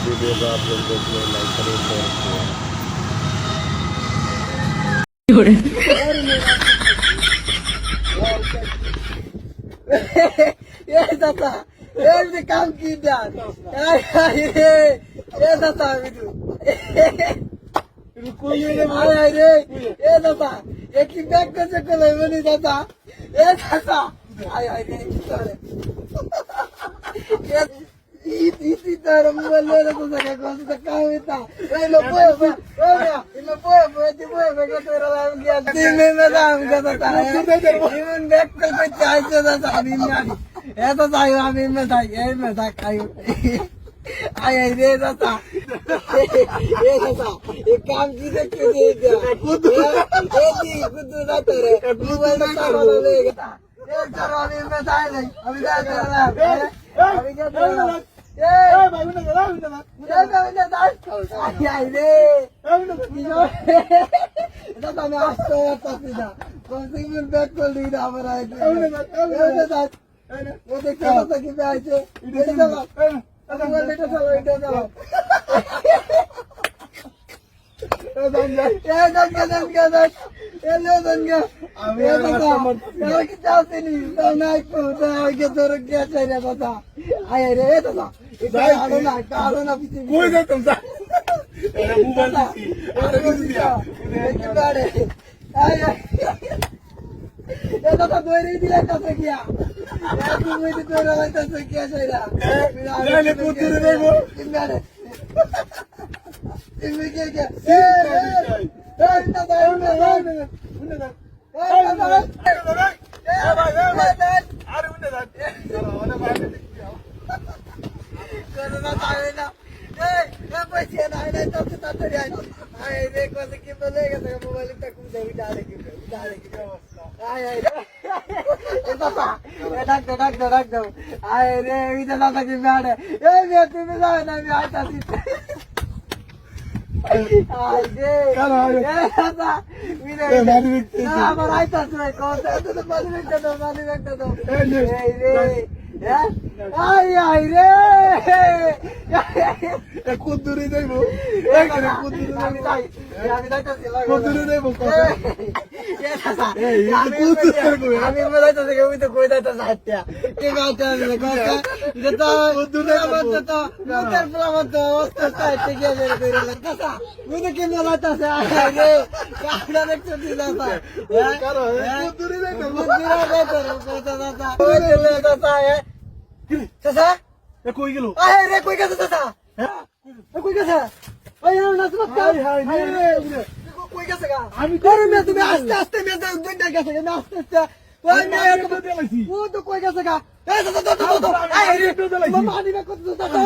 Video को आप लोग देख लो, लाइक करें, शेयर करें। ये दादा ये भी काम की जान ये दादा बिदु ये दादा ये की बैग कैसे करे बनी दादा ये दादा आय आय रे इसी तरह बोले ना तो सके कौन सा काम था ये लो पोए को तेरा नाम किया दिन में नाम का था इवन बैग को चाहिए था अभी ना ऐसा था अभी में था ये में था खाई आय आय रे दादा ये दादा ये काम की से क्यों दे दिया खुद ना तेरे मोबाइल में काम लेगा ये चलो अभी में था नहीं अभी जा रहा है अभी क्या कर रहा है ये भाई ने गला ये भाई ने आय रे दादा मैं आस्ते आता सीधा कौन सी में बैक कर दी ना हमारा है वो देख क्या था कि मैं आए ये चलो अब वो लेटर चलो ये दंगा ये लो दंगा अभी यार की चाहते नहीं तो ना के तो क्या चाहिए दादा आय रे दादा कालो ना पीछे कोई ना तुमसा ये दादा दो ही दिला कैसे किया यार तू मुझे तो रहा कैसे किया चाहिए ले पुत्र रे वो इनमें क्या কুদ্দুরি দেবো কুদ্দুরি দেবো আমি বলাইতো থেকে ওই তো কই দাইতো সাথে কে গাইতো যেটা তো মোটর প্লামত অবস্থা সাথে গিয়ে বের করে লাগতা ওই তো কে বলাইতাছে আরে কাটা দেখছো দিলাতা কারো কুদ্দুরি দেবো কথা দাদা ওই লে দাদা চাচা এ কই গেল আয় রে কই গেছে চাচা হ্যাঁ কই গেছে ওই না নাচ হাই রে কই গেছে গা আমি করো মে তুমি আস্তে আস্তে মে দুইটা গেছে না আস্তে আস্তে ওই মে ও তো কই গেছে গা এই দাদা আয় রে মানি মে কত দাদা